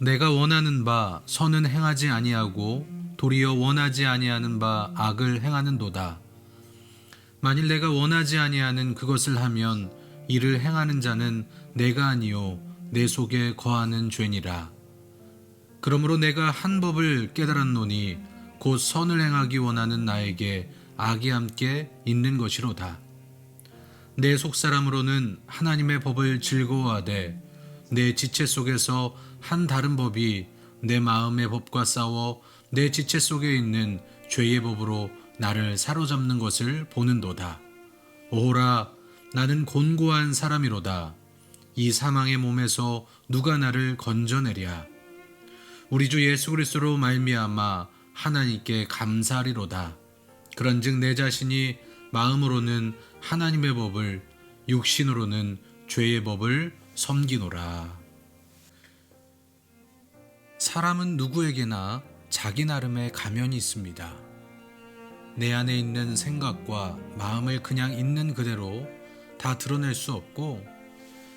내가 원하는 바 선은 행하지 아니하고 도리어 원하지 아니하는 바 악을 행하는도다. 만일 내가 원하지 아니하는 그것을 하면 이를 행하는 자는 내가 아니요 내 속에 거하는 죄니라. 그러므로 내가 한 법을 깨달았노니 곧 선을 행하기 원하는 나에게 악이 함께 있는 것이로다. 내 속사람으로는 하나님의 법을 즐거워하되 내 지체 속에서 한 다른 법이 내 마음의 법과 싸워 내 지체 속에 있는 죄의 법으로 나를 사로잡는 것을 보는도다. 오호라, 나는 곤고한 사람이로다. 이 사망의 몸에서 누가 나를 건져내랴. 우리 주 예수 그리스도로 말미암아 하나님께 감사하리로다. 그런즉 내 자신이 마음으로는 하나님의 법을, 육신으로는 죄의 법을 섬기노라. 사람은 누구에게나 자기 나름의 가면이 있습니다. 내 안에 있는 생각과 마음을 그냥 있는 그대로 다 드러낼 수 없고,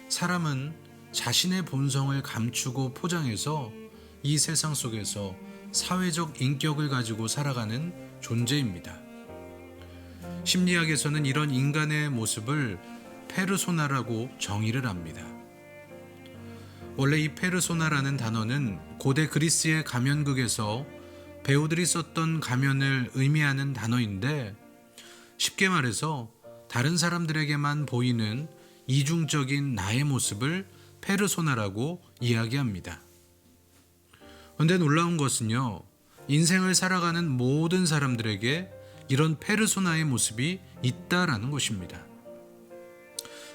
사람은 자신의 본성을 감추고 포장해서 이 세상 속에서 사회적 인격을 가지고 살아가는 존재입니다. 심리학에서는 이런 인간의 모습을 페르소나라고 정의를 합니다. 원래 이 페르소나라는 단어는 고대 그리스의 가면극에서 배우들이 썼던 가면을 의미하는 단어인데, 쉽게 말해서 다른 사람들에게만 보이는 이중적인 나의 모습을 페르소나라고 이야기합니다. 그런데 놀라운 것은요, 인생을 살아가는 모든 사람들에게 이런 페르소나의 모습이 있다라는 것입니다.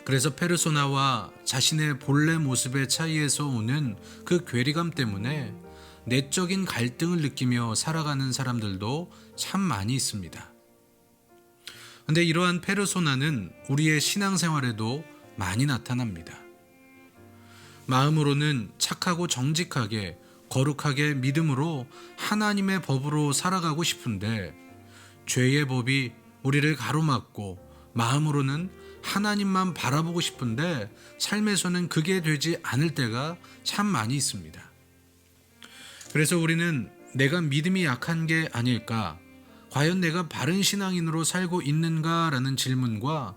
그래서 페르소나와 자신의 본래 모습의 차이에서 오는 그 괴리감 때문에 내적인 갈등을 느끼며 살아가는 사람들도 참 많이 있습니다. 그런데 이러한 페르소나는 우리의 신앙생활에도 많이 나타납니다. 마음으로는 착하고 정직하게 거룩하게 믿음으로 하나님의 법으로 살아가고 싶은데, 죄의 법이 우리를 가로막고 마음으로는 하나님만 바라보고 싶은데 삶에서는 그게 되지 않을 때가 참 많이 있습니다. 그래서 우리는 내가 믿음이 약한 게 아닐까, 과연 내가 바른 신앙인으로 살고 있는가라는 질문과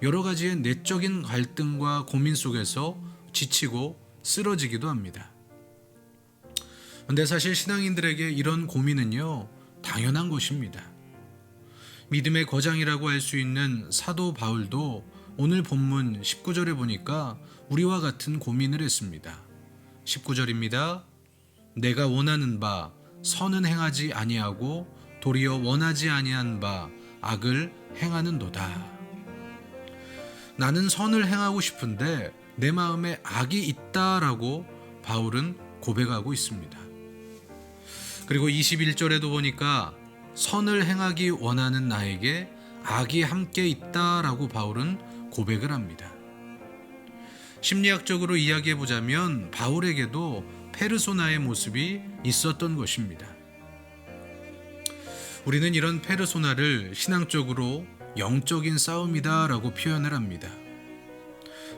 여러 가지의 내적인 갈등과 고민 속에서 지치고 쓰러지기도 합니다. 그런데 사실 신앙인들에게 이런 고민은요, 당연한 것입니다. 믿음의 거장이라고 할 수 있는 사도 바울도 오늘 본문 19절에 보니까 우리와 같은 고민을 했습니다. 19절입니다. 내가 원하는 바 선은 행하지 아니하고 도리어 원하지 아니한 바 악을 행하는도다. 나는 선을 행하고 싶은데 내 마음에 악이 있다라고 바울은 고백하고 있습니다. 그리고 21절에도 보니까 선을 행하기 원하는 나에게 악이 함께 있다라고 바울은 고백을 합니다. 심리학적으로 이야기해보자면 바울에게도 페르소나의 모습이 있었던 것입니다. 우리는 이런 페르소나를 신앙적으로 영적인 싸움이다라고 표현을 합니다.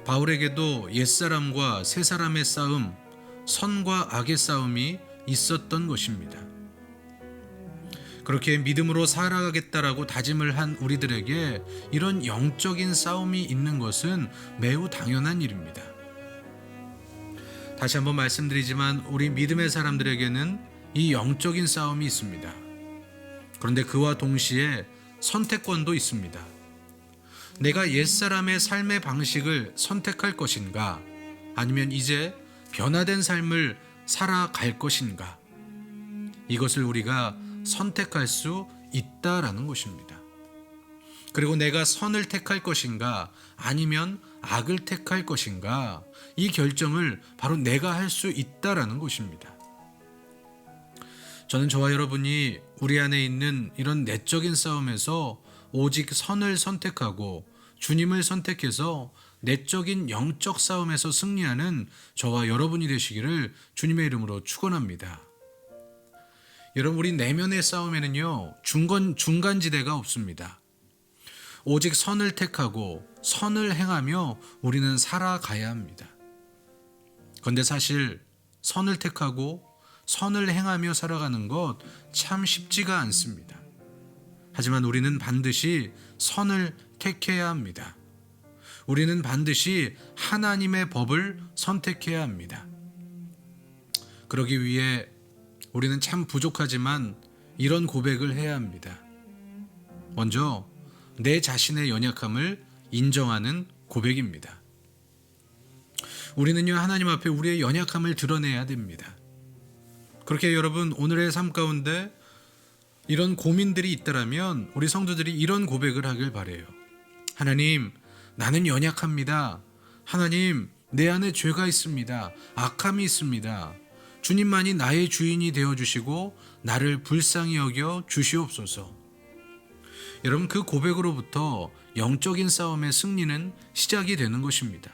바울에게도 옛사람과 새사람의 싸움, 선과 악의 싸움이 있었던 것입니다. 그렇게 믿음으로 살아가겠다라고 다짐을 한 우리들에게 이런 영적인 싸움이 있는 것은 매우 당연한 일입니다. 다시 한번 말씀드리지만 우리 믿음의 사람들에게는 이 영적인 싸움이 있습니다. 그런데 그와 동시에 선택권도 있습니다. 내가 옛사람의 삶의 방식을 선택할 것인가, 아니면 이제 변화된 삶을 살아갈 것인가, 이것을 우리가 선택할 수 있다라는 것입니다. 그리고 내가 선을 택할 것인가 아니면 악을 택할 것인가, 이 결정을 바로 내가 할 수 있다라는 것입니다. 저는 저와 여러분이 우리 안에 있는 이런 내적인 싸움에서 오직 선을 선택하고 주님을 선택해서 내적인 영적 싸움에서 승리하는 저와 여러분이 되시기를 주님의 이름으로 축원합니다. 여러분, 우리 내면의 싸움에는요, 중간지대가 없습니다. 오직 선을 택하고 선을 행하며 우리는 살아가야 합니다. 그런데 사실 선을 택하고 선을 행하며 살아가는 것 참 쉽지가 않습니다. 하지만 우리는 반드시 선을 택해야 합니다. 우리는 반드시 하나님의 법을 선택해야 합니다. 그러기 위해 우리는 참 부족하지만 이런 고백을 해야 합니다. 먼저 내 자신의 연약함을 인정하는 고백입니다. 우리는요, 하나님 앞에 우리의 연약함을 드러내야 됩니다. 그렇게 여러분, 오늘의 삶 가운데 이런 고민들이 있다라면 우리 성도들이 이런 고백을 하길 바라요. 하나님, 나는 연약합니다. 하나님, 내 안에 죄가 있습니다. 악함이 있습니다. 주님만이 나의 주인이 되어주시고 나를 불쌍히 여겨 주시옵소서. 여러분, 그 고백으로부터 영적인 싸움의 승리는 시작이 되는 것입니다.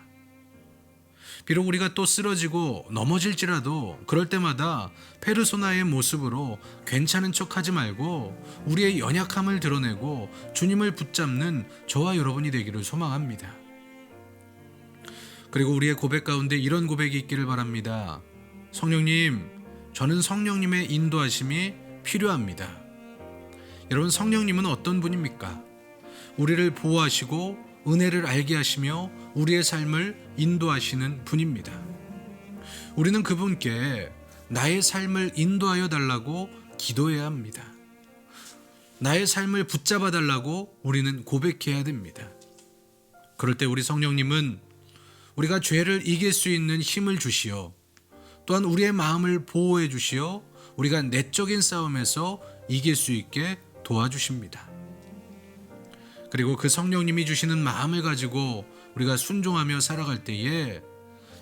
비록 우리가 또 쓰러지고 넘어질지라도 그럴 때마다 페르소나의 모습으로 괜찮은 척하지 말고 우리의 연약함을 드러내고 주님을 붙잡는 저와 여러분이 되기를 소망합니다. 그리고 우리의 고백 가운데 이런 고백이 있기를 바랍니다. 성령님, 저는 성령님의 인도하심이 필요합니다. 여러분, 성령님은 어떤 분입니까? 우리를 보호하시고 은혜를 알게 하시며 우리의 삶을 인도하시는 분입니다. 우리는 그분께 나의 삶을 인도하여 달라고 기도해야 합니다. 나의 삶을 붙잡아 달라고 우리는 고백해야 됩니다. 그럴 때 우리 성령님은 우리가 죄를 이길 수 있는 힘을 주시어 또한 우리의 마음을 보호해 주시어 우리가 내적인 싸움에서 이길 수 있게 도와주십니다. 그리고 그 성령님이 주시는 마음을 가지고 우리가 순종하며 살아갈 때에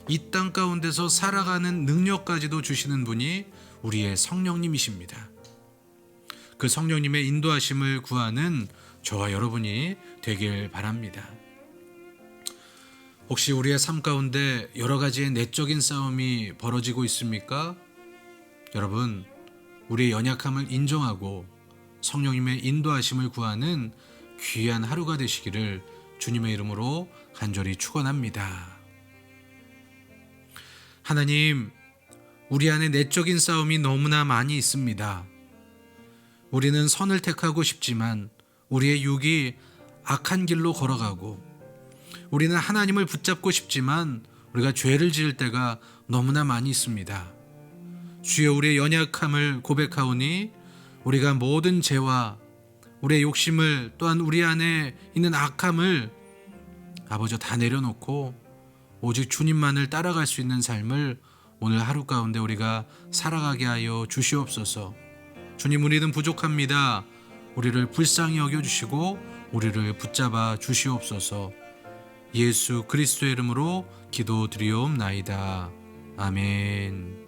이 땅 가운데서 살아가는 능력까지도 주시는 분이 우리의 성령님이십니다. 그 성령님의 인도하심을 구하는 저와 여러분이 되길 바랍니다. 혹시 우리의 삶 가운데 여러 가지의 내적인 싸움이 벌어지고 있습니까? 여러분, 우리의 연약함을 인정하고 성령님의 인도하심을 구하는 귀한 하루가 되시기를 주님의 이름으로 간절히 축원합니다. 하나님, 우리 안에 내적인 싸움이 너무나 많이 있습니다. 우리는 선을 택하고 싶지만 우리의 육이 악한 길로 걸어가고, 우리는 하나님을 붙잡고 싶지만 우리가 죄를 지을 때가 너무나 많이 있습니다. 주여, 우리의 연약함을 고백하오니 우리가 모든 죄와 우리의 욕심을 또한 우리 안에 있는 악함을 아버지 다 내려놓고 오직 주님만을 따라갈 수 있는 삶을 오늘 하루 가운데 우리가 살아가게 하여 주시옵소서. 주님, 우리는 부족합니다. 우리를 불쌍히 여겨주시고 우리를 붙잡아 주시옵소서. 예수 그리스도의 이름으로 기도드리옵나이다. 아멘.